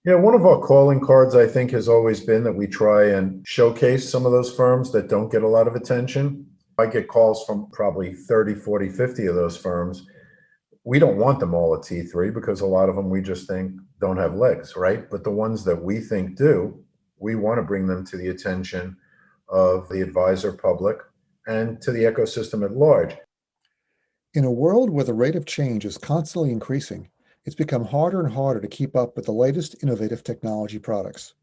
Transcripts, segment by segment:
Yeah, one of our calling cards, I think, has always been that we try and showcase some of those firms that don't get a lot of attention. I get calls from probably 30, 40, 50 of those firms. We don't want them all at T3 because a lot of them we just think don't have legs, right? But the ones that we think do, we want to bring them to the attention of the advisor public and to the ecosystem at large. In a world where the rate of change is constantly increasing, it's become harder and harder to keep up with the latest innovative technology products.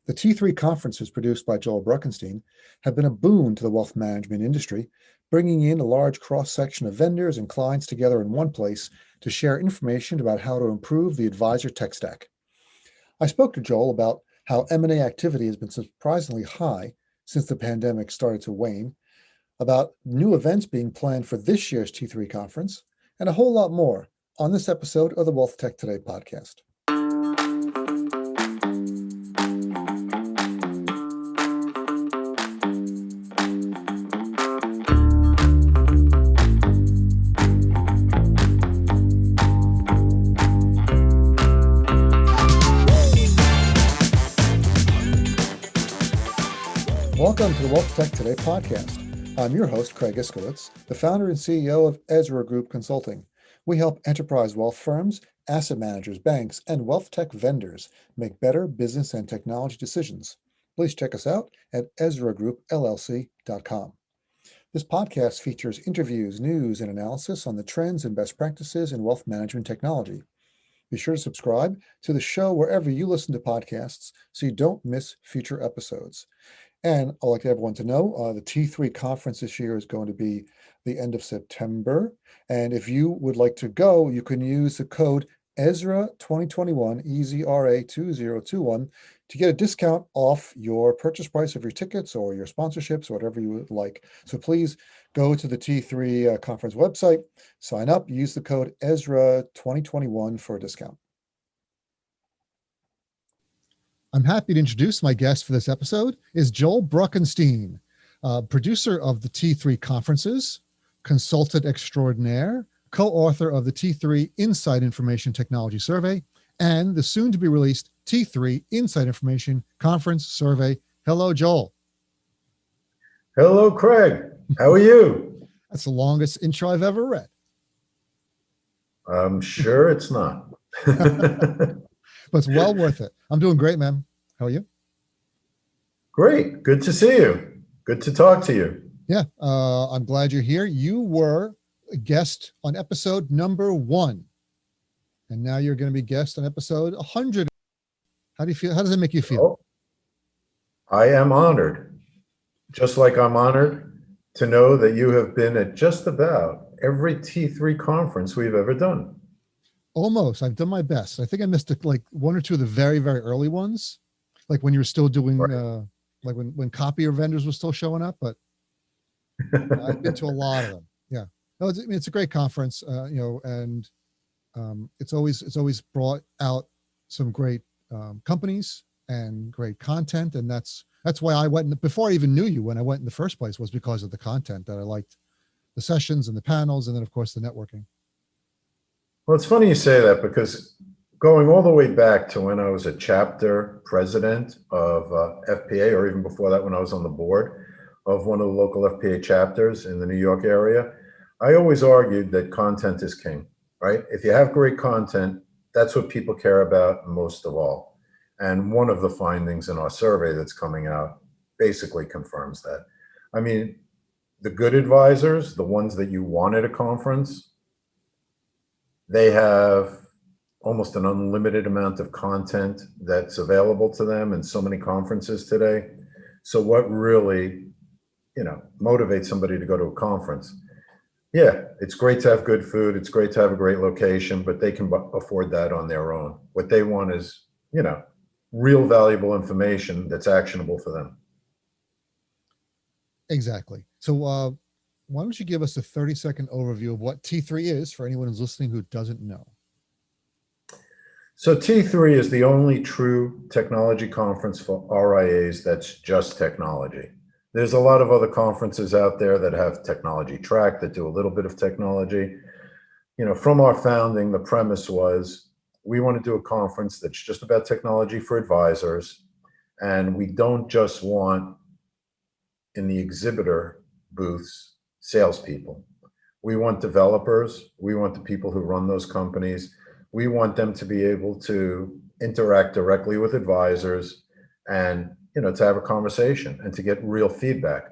The T3 conferences produced by Joel Bruckenstein have been a boon to the wealth management industry, bringing in a large cross-section of vendors and clients together in one place to share information about how to improve the advisor tech stack. I spoke to Joel about how M&A activity has been surprisingly high since the pandemic started to wane, about new events being planned for this year's T3 conference, and a whole lot more on this episode of the Wealthtech Today podcast. Welcome to the Wealthtech Today podcast. I'm your host, Craig Iskowitz, the founder and CEO of Ezra Group Consulting. We help enterprise wealth firms, asset managers, banks, and wealth tech vendors make better business and technology decisions. Please check us out at EzraGroupLLC.com. This podcast features interviews, news, and analysis on the trends and best practices in wealth management technology. Be sure to subscribe to the show wherever you listen to podcasts so you don't miss future episodes. And I'd like everyone to know the T3 conference this year is going to be the end of September. And if you would like to go, you can use the code EZRA 2021, EZRA 2021, to get a discount off your purchase price of your tickets or your sponsorships, or whatever you would like. So please go to the T3 conference website, sign up, use the code EZRA 2021 for a discount. I'm happy to introduce my guest for this episode is Joel Bruckenstein, producer of the T3 conferences, consultant extraordinaire, co-author of the T3 Inside Information Technology Survey, and the soon-to-be-released T3 Inside Information Conference Survey. Hello, Joel. Hello, Craig. How are you? That's the longest intro I've ever read. I'm sure it's not. But it's well worth it. I'm doing great, man. How are you? Great. Good to see you. Good to talk to you. Yeah, I'm glad you're here. You were a guest on episode number 1, and now you're going to be guest on episode 100. How do you feel? How does it make you feel? Oh, I am honored. Just like I'm honored to know that you have been at just about every T3 conference we've ever done. Almost. I've done my best. I think I missed like one or two of the very, very early ones, like when you were still doing, Right. like when copier vendors were still showing up. But I've been to a lot of them. Yeah, no, it's a great conference, and it's always brought out some great companies and great content, and that's why I went before I even knew you. When I went in the first place was because of the content that I liked, the sessions and the panels, and then of course the networking. Well, it's funny you say that because going all the way back to when I was a chapter president of FPA, or even before that when I was on the board of one of the local FPA chapters in the New York area, I always argued that content is king, right? If you have great content, that's what people care about most of all. And one of the findings in our survey that's coming out basically confirms that. I mean, the good advisors, the ones that you want at a conference, they have almost an unlimited amount of content that's available to them in so many conferences today. So what really, motivates somebody to go to a conference? Yeah, it's great to have good food. It's great to have a great location, but they can afford that on their own. What they want is, real valuable information that's actionable for them. Exactly. So why don't you give us a 30-second overview of what T3 is for anyone who's listening who doesn't know? So T3 is the only true technology conference for RIAs that's just technology. There's a lot of other conferences out there that have technology track that do a little bit of technology. From our founding, the premise was we want to do a conference that's just about technology for advisors. And we don't just want in the exhibitor booths salespeople. We want developers. We want the people who run those companies. We want them to be able to interact directly with advisors and, to have a conversation and to get real feedback.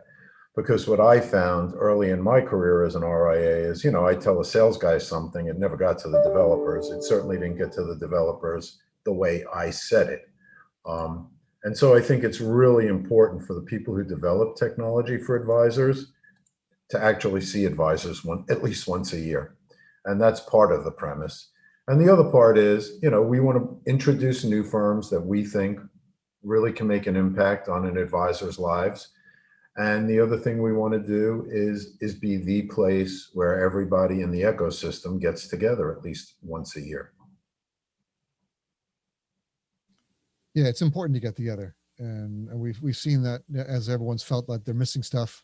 Because what I found early in my career as an RIA is, I tell a sales guy something, it never got to the developers. It certainly didn't get to the developers the way I said it. And so I think it's really important for the people who develop technology for advisors to actually see advisors at least once a year. And that's part of the premise. And the other part is, we want to introduce new firms that we think really can make an impact on an advisor's lives. And the other thing we want to do is be the place where everybody in the ecosystem gets together at least once a year. Yeah, it's important to get together, and we've seen that as everyone's felt like they're missing stuff.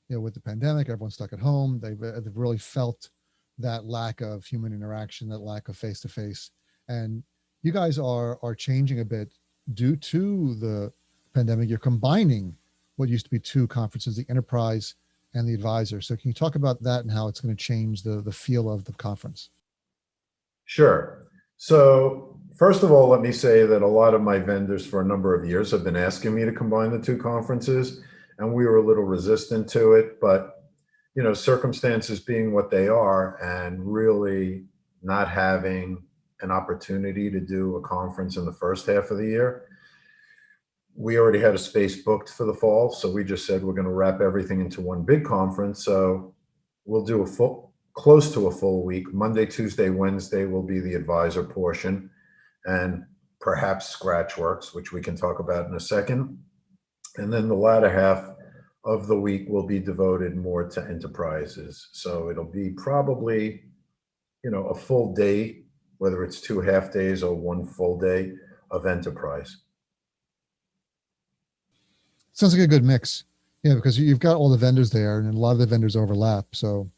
With the pandemic, everyone's stuck at home. They've really felt that lack of human interaction, that lack of face to face. And you guys are changing a bit due to the pandemic. You're combining what used to be two conferences, the enterprise and the advisor. So can you talk about that and how it's going to change the feel of the conference? Sure. So first of all, let me say that a lot of my vendors for a number of years have been asking me to combine the two conferences, and we were a little resistant to it. But, circumstances being what they are and really not having an opportunity to do a conference in the first half of the year, we already had a space booked for the fall. So we just said we're going to wrap everything into one big conference. So we'll do close to a full week. Monday, Tuesday, Wednesday will be the advisor portion, and perhaps Scratchworks, which we can talk about in a second. And then the latter half of the week will be devoted more to enterprises. So it'll be probably, a full day, whether it's 2 half days or 1 full day of enterprise. Sounds like a good mix. Yeah, because you've got all the vendors there, and a lot of the vendors overlap. So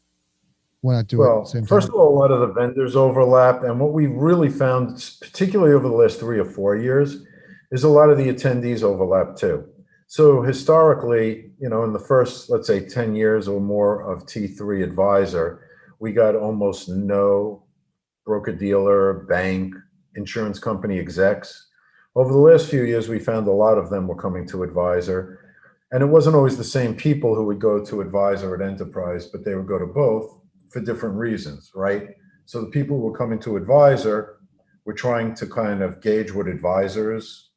why not do it at the same time? First of all, a lot of the vendors overlap. And what we've really found, particularly over the last 3 or 4 years, is a lot of the attendees overlap too. So historically, in the first, let's say 10 years or more of T3 Advisor, we got almost no broker dealer, bank, insurance company execs. Over the last few years, we found a lot of them were coming to Advisor. And it wasn't always the same people who would go to Advisor at Enterprise, but they would go to both for different reasons, right? So the people who were coming to Advisor were trying to kind of gauge what advisors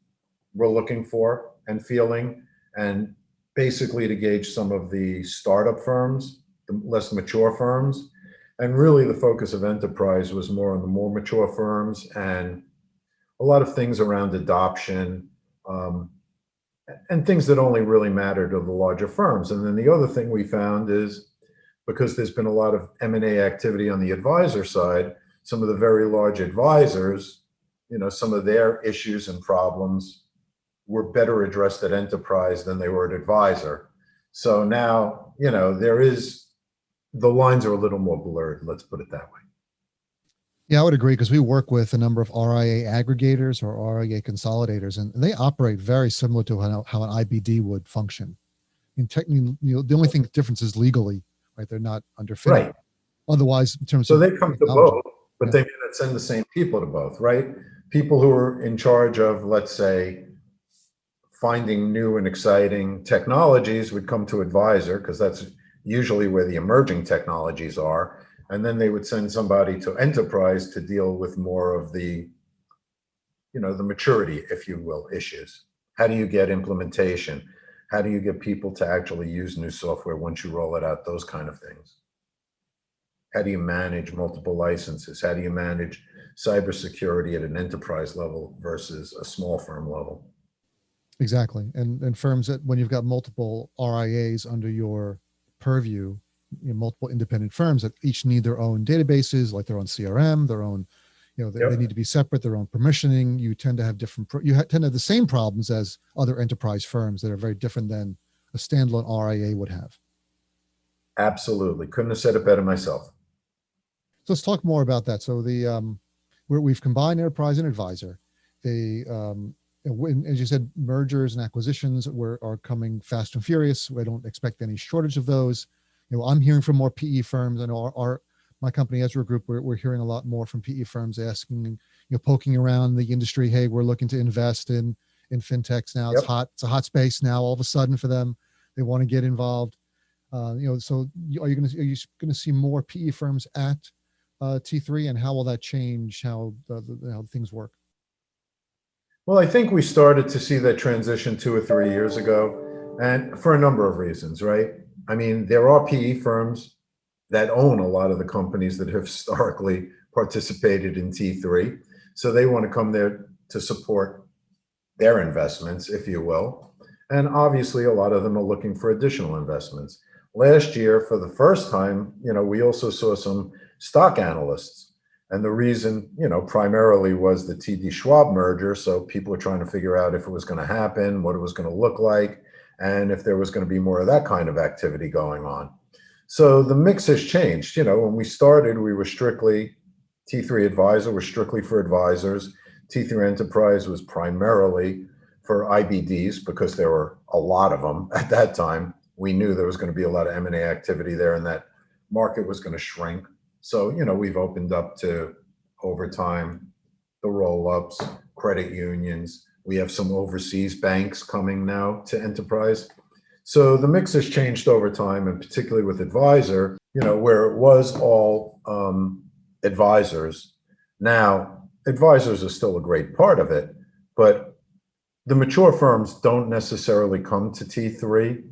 were looking for and feeling, and basically to gauge some of the startup firms, the less mature firms. And really the focus of Enterprise was more on the more mature firms and a lot of things around adoption, and things that only really matter to the larger firms. And then the other thing we found is, because there's been a lot of M&A activity on the advisor side, some of the very large advisors, some of their issues and problems were better addressed at Enterprise than they were at Advisor. So now, the lines are a little more blurred, let's put it that way. Yeah, I would agree, because we work with a number of RIA aggregators or RIA consolidators, and they operate very similar to how an IBD would function. In technically, the only thing difference is legally, right? They're not under FINRA. Right. Otherwise, in terms So of they come to both, but they may not send the same people to both, right? People who are in charge of, let's say, finding new and exciting technologies would come to Advisor, because that's usually where the emerging technologies are. And then they would send somebody to Enterprise to deal with more of the, the maturity, if you will, issues. How do you get implementation? How do you get people to actually use new software once you roll it out? Those kind of things. How do you manage multiple licenses? How do you manage cybersecurity at an enterprise level versus a small firm level? Exactly. And firms that, when you've got multiple RIAs under your purview, multiple independent firms that each need their own databases, like their own CRM, their own, they need to be separate, their own permissioning. You tend to have tend to have the same problems as other enterprise firms that are very different than a standalone RIA would have. Absolutely. Couldn't have said it better myself. So let's talk more about that. So the we've combined enterprise and advisor. As you said, mergers and acquisitions are coming fast and furious. We don't expect any shortage of those. I'm hearing from more PE firms. I know my company, Ezra Group, we're hearing a lot more from PE firms asking, poking around the industry. Hey, we're looking to invest in fintechs now. It's Yep. hot. It's a hot space now. All of a sudden, for them, they want to get involved. So are you going to see more PE firms at T3, and how will that change how things work? Well, I think we started to see that transition 2 or 3 years ago, and for a number of reasons, right? I mean, there are PE firms that own a lot of the companies that have historically participated in T3. So they want to come there to support their investments, if you will. And obviously, a lot of them are looking for additional investments. Last year, for the first time, we also saw some stock analysts. And the reason, primarily was the TD Schwab merger. So people were trying to figure out if it was going to happen, what it was going to look like, and if there was going to be more of that kind of activity going on. So the mix has changed. When we started, we were strictly T3 Advisor, was strictly for advisors. T3 Enterprise was primarily for IBDs because there were a lot of them at that time. We knew there was going to be a lot of M&A activity there and that market was going to shrink. So, we've opened up to, over time, the roll-ups, credit unions. We have some overseas banks coming now to enterprise. So the mix has changed over time, and particularly with advisor, where it was all advisors. Now, advisors are still a great part of it, but the mature firms don't necessarily come to T3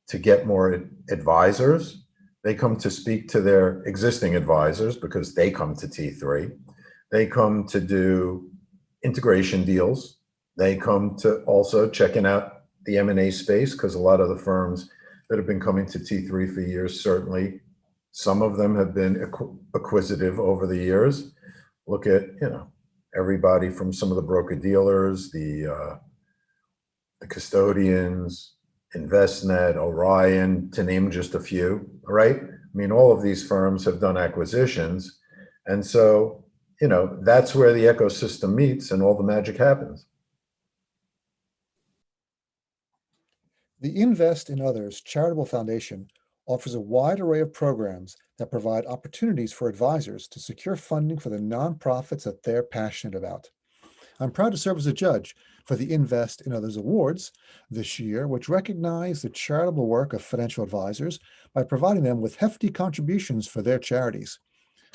to get more advisors. They come to speak to their existing advisors because they come to T3. They come to do integration deals. They come to also checking out the M&A space because a lot of the firms that have been coming to T3 for years, certainly some of them have been acquisitive over the years. Look at, everybody from some of the broker dealers, the custodians, Envestnet, Orion, to name just a few, right? I mean, all of these firms have done acquisitions. And so, that's where the ecosystem meets and all the magic happens. The Invest in Others charitable foundation offers a wide array of programs that provide opportunities for advisors to secure funding for the nonprofits that they're passionate about. I'm proud to serve as a judge for the Invest in Others Awards this year, which recognize the charitable work of financial advisors by providing them with hefty contributions for their charities.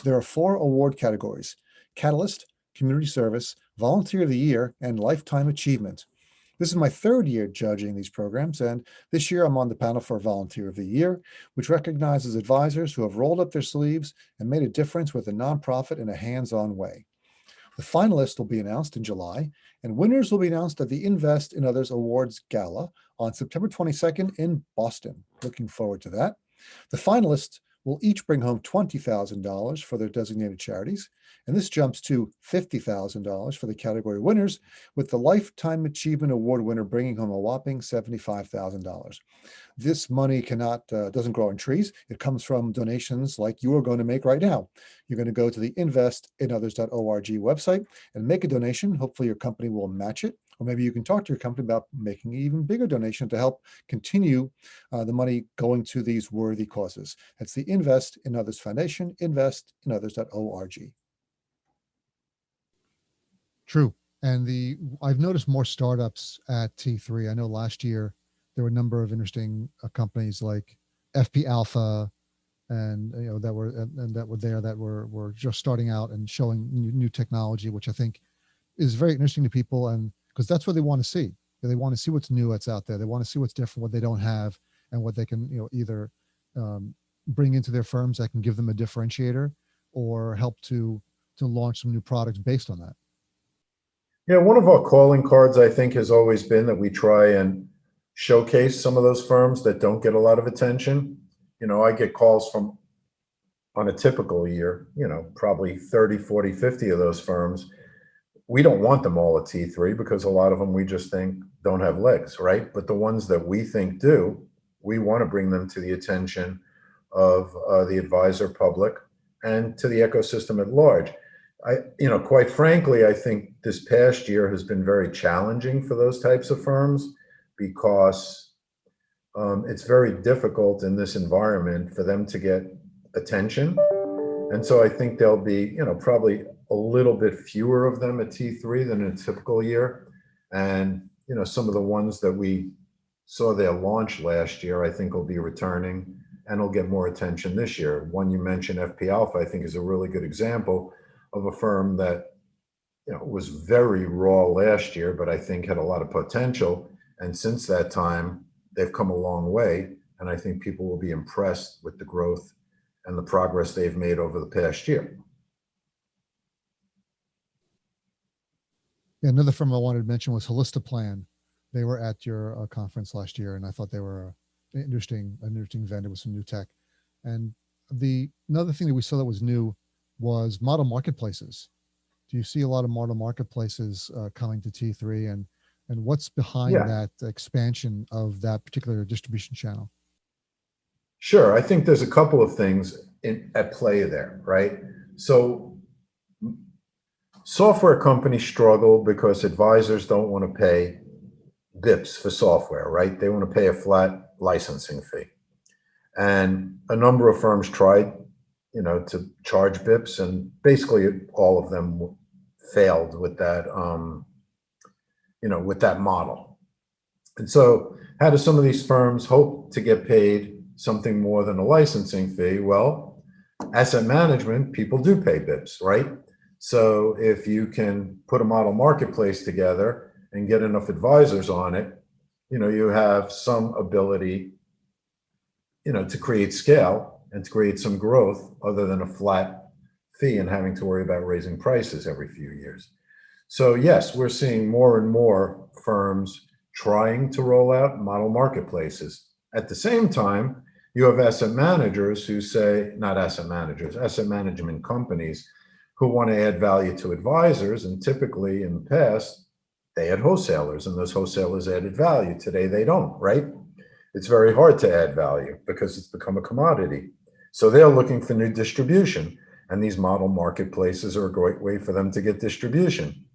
There are 4 award categories: Catalyst, Community Service, Volunteer of the Year, and Lifetime Achievement. This is my 3rd year judging these programs, and this year I'm on the panel for Volunteer of the Year, which recognizes advisors who have rolled up their sleeves and made a difference with a nonprofit in a hands-on way. The finalists will be announced in July, and winners will be announced at the Invest in Others Awards Gala on September 22nd in Boston. Looking forward to that. The finalists will each bring home $20,000 for their designated charities, and this jumps to $50,000 for the category winners, with the Lifetime Achievement Award winner bringing home a whopping $75,000. This money doesn't grow on trees. It comes from donations like you are going to make right now. You're going to go to the investinothers.org website and make a donation. Hopefully your company will match it. Or maybe you can talk to your company about making an even bigger donation to help continue the money going to these worthy causes. That's the Invest in Others Foundation, investinothers.org. True. And I've noticed more startups at T3. I know last year there were a number of interesting companies like FP Alpha and that were just starting out and showing new technology, which I think is very interesting to people, and because that's what they want to see. They want to see what's new, that's out there. They want to see what's different, what they don't have, and what they can either bring into their firms that can give them a differentiator or help to launch some new products based on that. Yeah, one of our calling cards, I think, has always been that we try and showcase some of those firms that don't get a lot of attention. I get calls from, on a typical year, probably 30, 40, 50 of those firms. We don't want them all at T3 because a lot of them we just think don't have legs, right? But the ones that we think do, we want to bring them to the attention of the advisor public and to the ecosystem at large. quite frankly, I think this past year has been very challenging for those types of firms because it's very difficult in this environment for them to get attention. And so I think there'll be, probably a little bit fewer of them at T3 than in a typical year. And, some of the ones that we saw their launch last year, I think will be returning and will get more attention this year. One you mentioned, FP Alpha, I think is a really good example of a firm that, was very raw last year, but I think had a lot of potential. And since that time, they've come a long way. And I think people will be impressed with the growth and the progress they've made over the past year. Yeah, another firm I wanted to mention was Plan. They were at your conference last year, and I thought they were an interesting vendor with some new tech. And another thing that we saw that was new was model marketplaces. Do you see a lot of model marketplaces coming to T3, and what's behind Yeah, that expansion of that particular distribution channel? sure. I think there's a couple of things at play there, right? So software companies struggle because advisors don't want to pay BIPs for software, right? They want to pay a flat licensing fee. And a number of firms tried, to charge BIPs, and basically all of them failed with that, with that model. And so how do some of these firms hope to get paid something more than a licensing fee? Well, asset management, people do pay BIPs, right? So if you can put a model marketplace together and get enough advisors on it, you have some ability, to create scale and to create some growth other than a flat fee and having to worry about raising prices every few years. So yes, we're seeing more and more firms trying to roll out model marketplaces. At the same time, you have asset managers who say, not asset managers, asset management companies who want to add value to advisors. And typically in the past, they had wholesalers and those wholesalers added value. Today, they don't, right? It's very hard to add value because it's become a commodity. So they're looking for new distribution. And these model marketplaces are a great way for them to get distribution.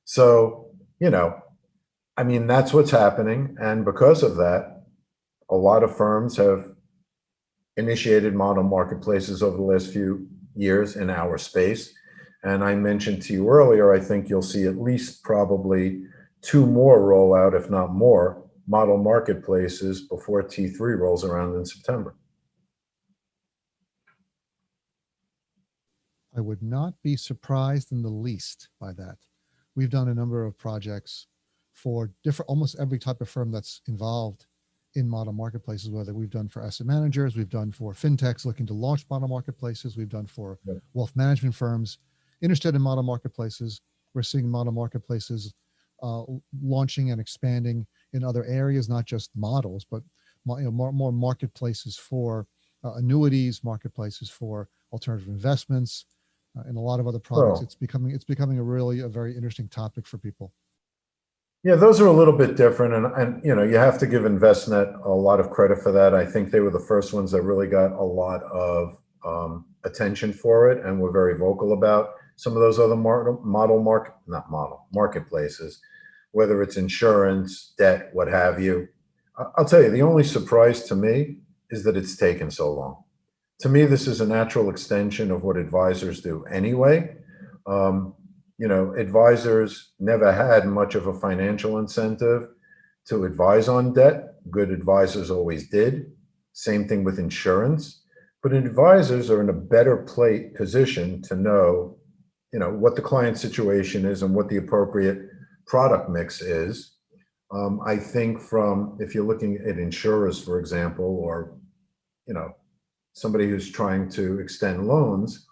So, that's what's happening. And because of that, a lot of firms have initiated model marketplaces over the last few years in our space. And I mentioned to you earlier, I think you'll see at least probably 2 more roll out, if not more, model marketplaces before T3 rolls around in September. I would not be surprised in the least by that. We've done a number of projects for almost every type of firm that's involved in model marketplaces, whether we've done for asset managers, we've done for fintechs looking to launch model marketplaces, we've done for wealth management firms interested in model marketplaces. We're seeing model marketplaces launching and expanding in other areas, not just models, but more marketplaces for annuities, marketplaces for alternative investments, and a lot of other products. Well, It's becoming a very interesting topic for people. yeah, those are a little bit different, and you have to give InvestNet a lot of credit for that. I think they were the first ones that really got a lot of attention for it, and were very vocal about some of those other marketplaces, whether it's insurance, debt, what have you. I'll tell you, the only surprise to me is that it's taken so long. To me, this is a natural extension of what advisors do anyway. Advisors never had much of a financial incentive to advise on debt. Good advisors always did. Same thing with insurance. But advisors are in a better position to know, what the client situation is and what the appropriate product mix is. I think if you're looking at insurers, for example, or, somebody who's trying to extend loans,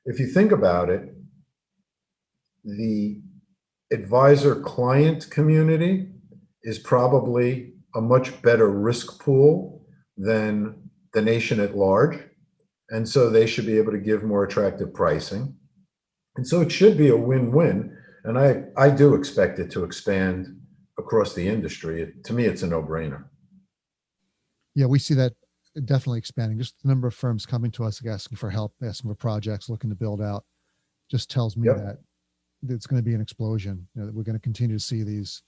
if you think about it, the advisor client community is probably a much better risk pool than the nation at large. And so they should be able to give more attractive pricing. And so it should be a win-win. And I do expect it to expand across the industry. To me, it's a no-brainer. Yeah, we see that definitely expanding. Just the number of firms coming to us asking for help, asking for projects, looking to build out. just tells me Yep, that it's going to be an explosion. That we're going to continue to see these,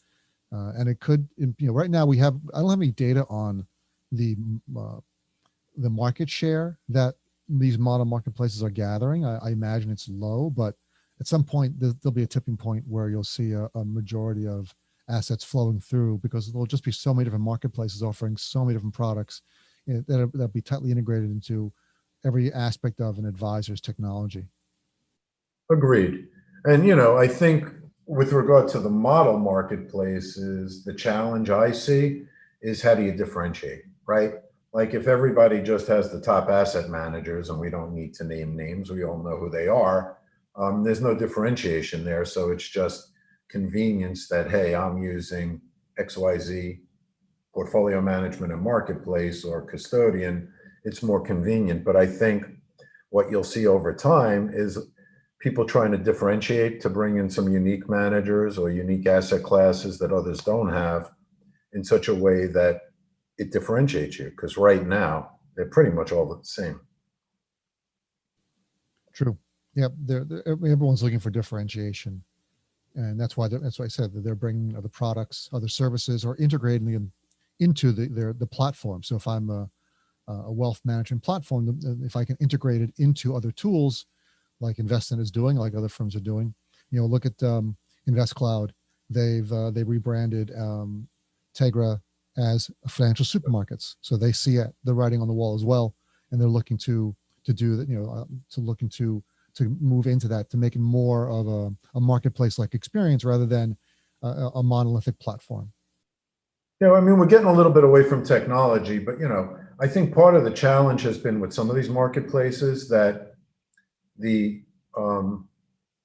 and it could. Right now I don't have any data on the uh, the market share that these model marketplaces are gathering. I imagine it's low, but at some point there'll be a tipping point where you'll see a majority of assets flowing through, because there'll just be so many different marketplaces offering so many different products that'll be tightly integrated into every aspect of an advisor's technology. agreed. And, I think with regard to the model marketplaces, the challenge I see is how do you differentiate, right? Like if everybody just has the top asset managers and we don't need to name names, we all know who they are. There's no differentiation there. So it's just convenience that, hey, I'm using XYZ portfolio management and marketplace or custodian. It's more convenient. But I think what you'll see over time is people trying to differentiate to bring in some unique managers or unique asset classes that others don't have in such a way that it differentiates you. Because right now, they're pretty much all the same. True. Yeah, everyone's looking for differentiation, and that's why I said that they're bringing other products, other services, or integrating them into the platform. So if I'm a wealth management platform, if I can integrate it into other tools like Investin is doing, like other firms are doing, look at Invest Cloud. They rebranded Tegra as financial supermarkets, so they see it, the writing on the wall as well, and they're looking to do that, to move into that, to make it more of a marketplace like experience rather than a monolithic platform. I mean, we're getting a little bit away from technology, but I think part of the challenge has been with some of these marketplaces that the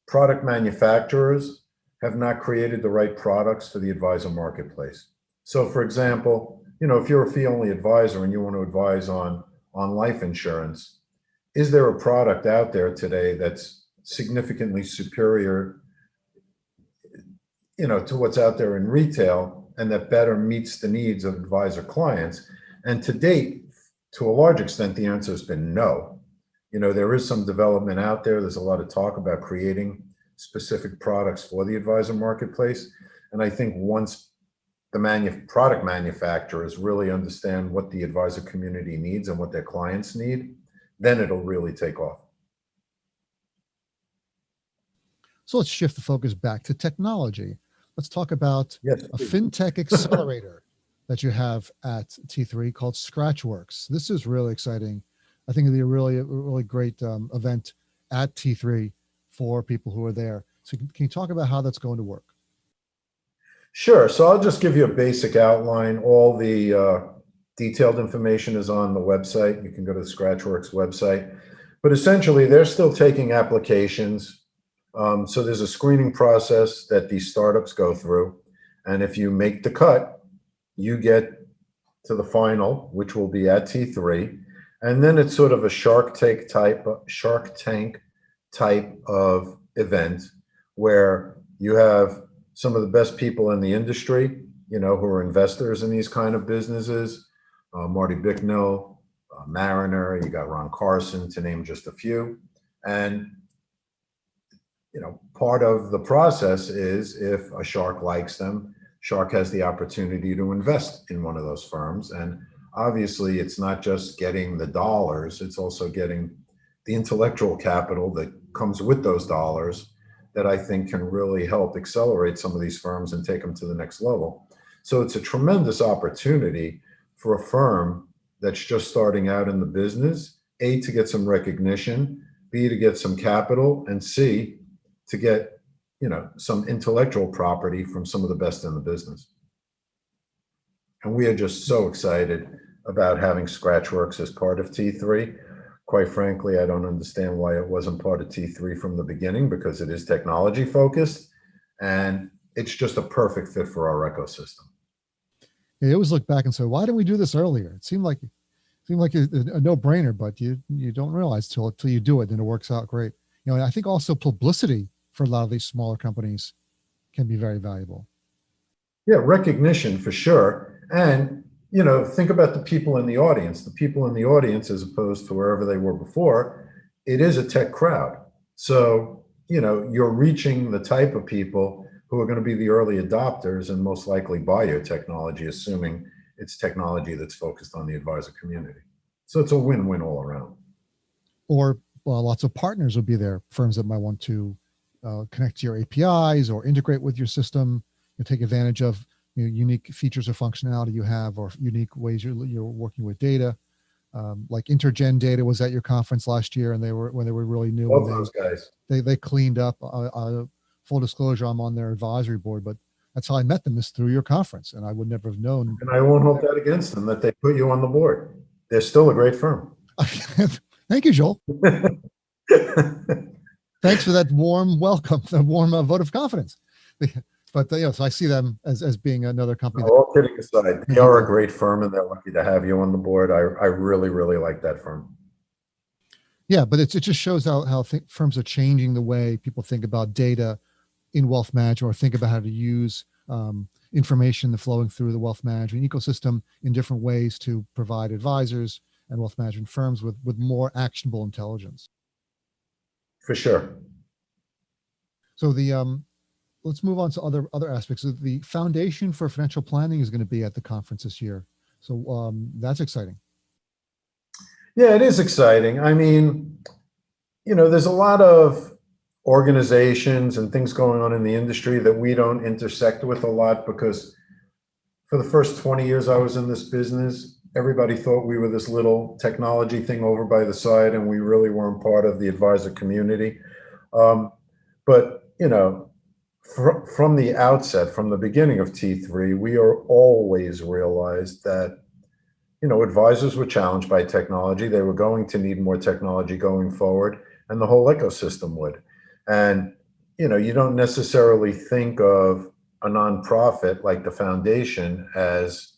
product manufacturers have not created the right products for the advisor marketplace. So, for example, if you're a fee-only advisor and you want to advise on life insurance, is there a product out there today that's significantly superior, to what's out there in retail and that better meets the needs of advisor clients? And to date, to a large extent, the answer has been no. There is some development out there. There's a lot of talk about creating specific products for the advisor marketplace. And I think once the product manufacturers really understand what the advisor community needs and what their clients need, then it'll really take off. So let's shift the focus back to technology. Let's talk about Yes, a please. fintech accelerator that you have at T3 called Scratchworks. This is really exciting. I think it'll be a really great event at T3 for people who are there. So can you talk about how that's going to work? Sure. So I'll just give you a basic outline. All the detailed information is on the website. You can go to the Scratchworks website. But essentially, they're still taking applications. So there's a screening process that these startups go through. And if you make the cut, you get to the final, which will be at T3. And then it's sort of a Shark Tank type of event where you have some of the best people in the industry, who are investors in these kind of businesses. Marty Bicknell, Mariner, you got Ron Carson, to name just a few. And, part of the process is if a shark likes them, Shark has the opportunity to invest in one of those firms. And obviously, it's not just getting the dollars, it's also getting the intellectual capital that comes with those dollars that I think can really help accelerate some of these firms and take them to the next level. So it's a tremendous opportunity for a firm that's just starting out in the business, A, to get some recognition, B, to get some capital, and C, to get some intellectual property from some of the best in the business. And we are just so excited about having Scratchworks as part of T3. Quite frankly, I don't understand why it wasn't part of T3 from the beginning, because it is technology focused and it's just a perfect fit for our ecosystem. You always look back and say, why didn't we do this earlier? It seemed like a no-brainer, but you don't realize till you do it, and it works out great. And I think also publicity for a lot of these smaller companies can be very valuable. Yeah, recognition for sure. And, think about the people in the audience. The people in the audience, as opposed to wherever they were before, it is a tech crowd. So you're reaching the type of people who are going to be the early adopters and most likely buy your technology, assuming it's technology that's focused on the advisor community. So it's a win-win all around. Or lots of partners will be there, firms that might want to connect to your APIs or integrate with your system, take advantage of unique features or functionality you have, or unique ways you're working with data. Like Intergen Data was at your conference last year, and they were really new. Both And those guys. they cleaned up. Full disclosure, I'm on their advisory board, but that's how I met them, is through your conference, and I would never have known. And I won't hold that against them that they put you on the board. They're still a great firm. Thank you, Joel. Thanks for that warm welcome, the warm vote of confidence. But so I see them as being another company. All kidding aside, they are a great firm, and they're lucky to have you on the board. I really, really like that firm. Yeah, but it just shows how firms are changing the way people think about data in wealth management, or think about how to use information flowing through the wealth management ecosystem in different ways to provide advisors and wealth management firms with more actionable intelligence. For sure. So let's move on to other aspects. The Foundation for Financial Planning is going to be at the conference this year. So that's exciting. Yeah, it is exciting. I mean, there's a lot of organizations and things going on in the industry that we don't intersect with a lot, because for the first 20 years I was in this business, everybody thought we were this little technology thing over by the side, and we really weren't part of the advisor community. But, from the outset, from the beginning of T3, we are always realized that advisors were challenged by technology. They were going to need more technology going forward, and the whole ecosystem would. And, you don't necessarily think of a nonprofit like the Foundation as,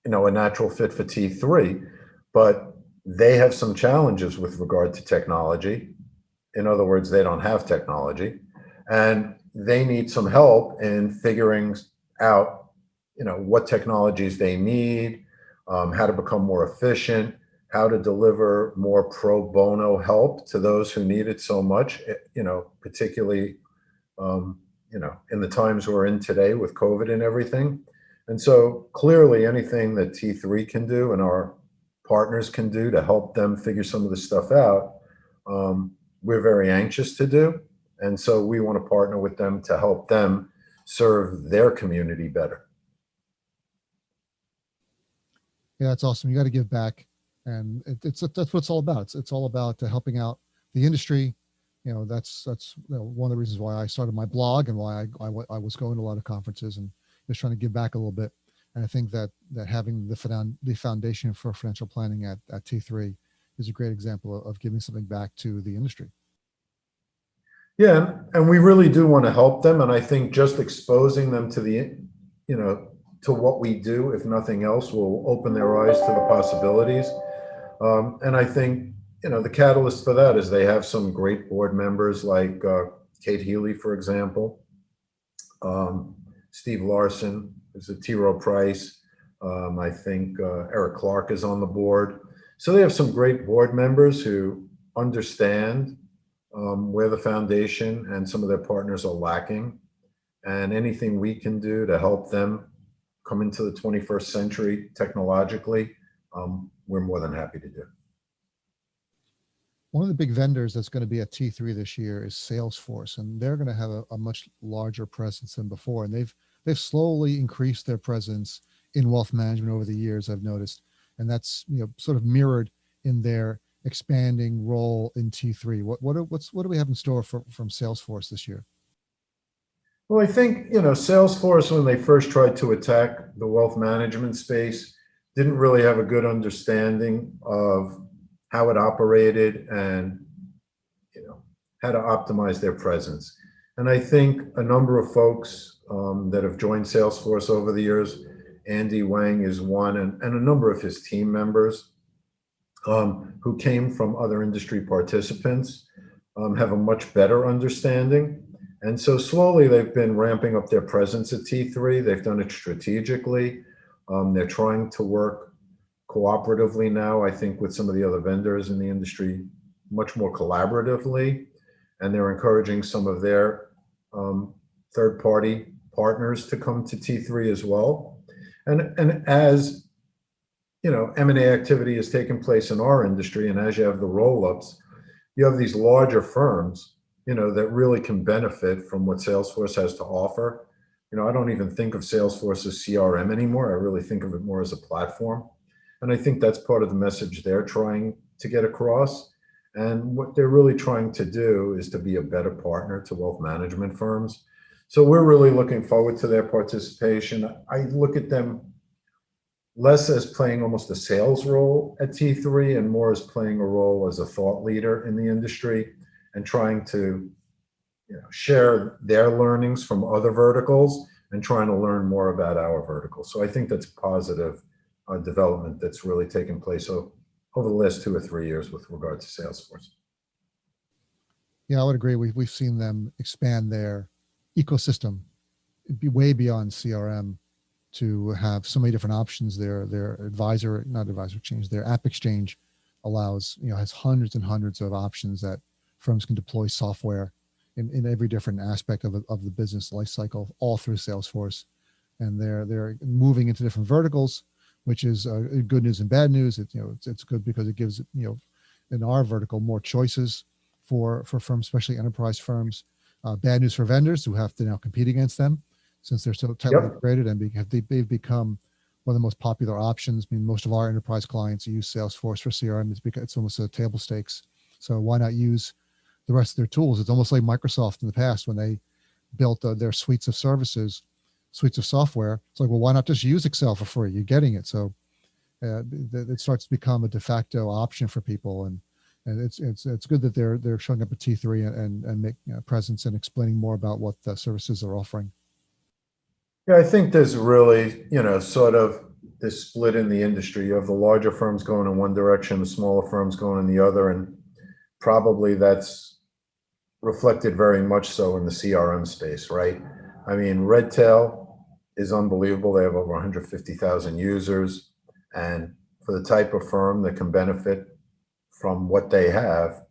a natural fit for T3, but they have some challenges with regard to technology. In other words, they don't have technology, and they need some help in figuring out, what technologies they need, how to become more efficient, how to deliver more pro bono help to those who need it so much, particularly, in the times we're in today with COVID and everything. And so clearly anything that T3 can do and our partners can do to help them figure some of this stuff out, we're very anxious to do. And so we want to partner with them to help them serve their community better. Yeah, that's awesome. You got to give back, and that's what it's all about. It's all about helping out the industry. That's one of the reasons why I started my blog, and why I was going to a lot of conferences and just trying to give back a little bit. And I think that having the Foundation for Financial Planning at T3 is a great example of giving something back to the industry. Yeah, and we really do want to help them. And I think just exposing them to to what we do, if nothing else, will open their eyes to the possibilities. And I think, the catalyst for that is they have some great board members like Kate Healy, for example, Steve Larson, there's a T. Rowe Price. I think Eric Clark is on the board. So they have some great board members who understand where the foundation and some of their partners are lacking, and anything we can do to help them come into the 21st century technologically, we're more than happy to do. One of the big vendors that's going to be at T3 this year is Salesforce, and they're going to have a much larger presence than before. And they've slowly increased their presence in wealth management over the years, I've noticed, and that's sort of mirrored in their expanding role in T3. What do we have in store from Salesforce this year? Well, I think, Salesforce, when they first tried to attack the wealth management space, didn't really have a good understanding of how it operated and, how to optimize their presence. And I think a number of folks that have joined Salesforce over the years, Andy Wang is one, and a number of his team members who came from other industry participants have a much better understanding. And so slowly they've been ramping up their presence at T3. They've done it strategically. They're trying to work cooperatively now, I think, with some of the other vendors in the industry, much more collaboratively. and they're encouraging some of their third-party partners to come to T3 as well. And as you know, M&A activity has taken place in our industry, and as you have the roll-ups, you have these larger firms, you know, that really can benefit from what Salesforce has to offer. You know, I don't even think of Salesforce as CRM anymore. I really think of it more as a platform. And I think that's part of the message they're trying to get across. And what they're really trying to do is to be a better partner to wealth management firms. So we're really looking forward to their participation. I look at them less as playing almost a sales role at T3 and more as playing a role as a thought leader in the industry and trying to, you know, share their learnings from other verticals and trying to learn more about our vertical. So I think that's a positive development that's really taken place over the last 2 or 3 years with regard to Salesforce. Yeah, I would agree. We've seen them expand their ecosystem way beyond CRM to have so many different options. Their advisor, not advisor exchange, their app exchange allows, you know, has hundreds and hundreds of options that firms can deploy software in every different aspect of the business life cycle, all through Salesforce. And they're moving into different verticals, which is good news and bad news. It's good because it gives, you know, in our vertical more choices for firms, especially enterprise firms. Bad news for vendors who have to now compete against them since they're so tightly integrated, and they've become one of the most popular options. I mean, most of our enterprise clients use Salesforce for CRM. It's almost a table stakes. So why not use the rest of their tools? It's almost like Microsoft in the past when they built their suites of services, suites of software. It's like, well, why not just use Excel for free? You're getting it. So it starts to become a de facto option for people, and it's good that they're showing up at T3 and make, you know, presence and explaining more about what the services are offering. Yeah, I think there's really, you know, sort of this split in the industry. You have the larger firms going in one direction, the smaller firms going in the other, and probably that's reflected very much so in the CRM space, right? I mean, Redtail is unbelievable. They have over 150,000 users, and for the type of firm that can benefit from what they have,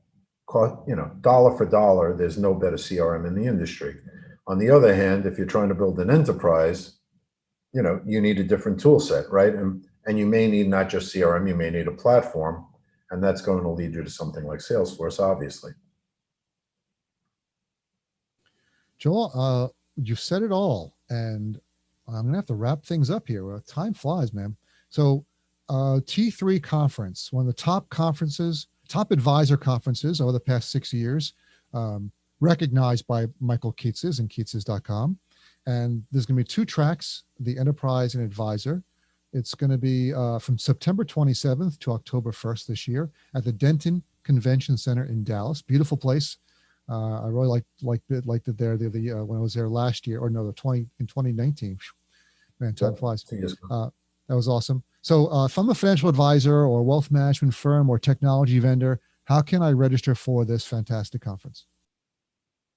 you know, dollar for dollar, there's no better CRM in the industry. On the other hand, if you're trying to build an enterprise, you know, you need a different tool set, right? And you may need not just CRM, you may need a platform, and that's going to lead you to something like Salesforce, obviously. Joel, you said it all, and I'm gonna have to wrap things up here. Time flies, man. So, T3 conference, one of the top conferences, top advisor conferences over the past 6 years, recognized by Michael Keatses and Keatses.com. And there's going to be 2 tracks, the enterprise and advisor. It's going to be from September 27th to October 1st this year at the Denton Convention Center in Dallas. Beautiful place. I really liked it there when I was there last year, or no, in 2019. Man, time flies. That was awesome. So if I'm a financial advisor or wealth management firm or technology vendor, how can I register for this fantastic conference?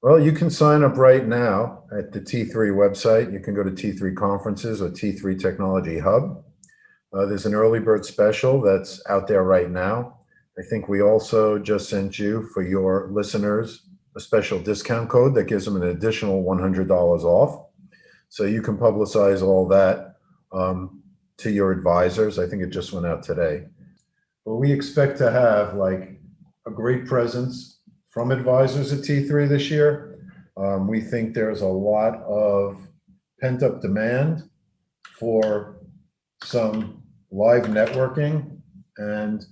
Well, you can sign up right now at the T3 website. You can go to T3 Conferences or T3 Technology Hub. There's an early bird special that's out there right now. I think we also just sent you, for your listeners, a special discount code that gives them an additional $100 off. So you can publicize all that to your advisors. I think it just went out today. But we expect to have like a great presence from advisors at T3 this year. We think there's a lot of pent-up demand for some live networking. And,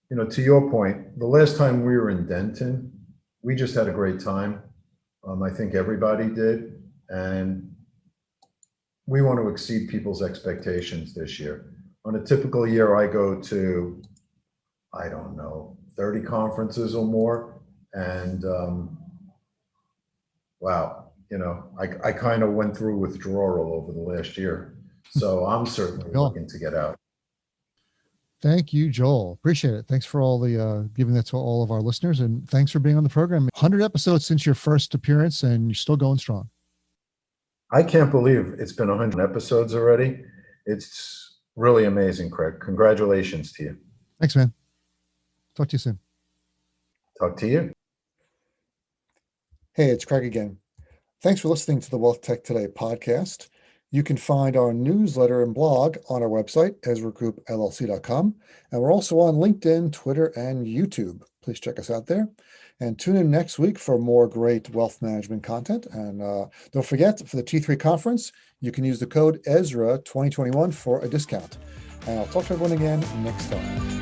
you know, to your point, the last time we were in Denton, we just had a great time. I think everybody did. And we want to exceed people's expectations this year. On a typical year, I go to, I don't know, 30 conferences or more. And wow, you know, I kind of went through withdrawal over the last year. So I'm certainly looking to get out. Thank you, Joel. Appreciate it. Thanks for all the giving that to all of our listeners. And thanks for being on the program. 100 episodes since your first appearance, and you're still going strong. I can't believe it's been 100 episodes already. It's really amazing, Craig. Congratulations to you. Thanks, man. Talk to you soon. Talk to you. Hey, it's Craig again. Thanks for listening to the Wealth Tech Today podcast. You can find our newsletter and blog on our website, EzraGroupLLC.com. And we're also on LinkedIn, Twitter, and YouTube. Please check us out there. And tune in next week for more great wealth management content. And don't forget, for the T3 conference, you can use the code EZRA 2021 for a discount. And I'll talk to everyone again next time.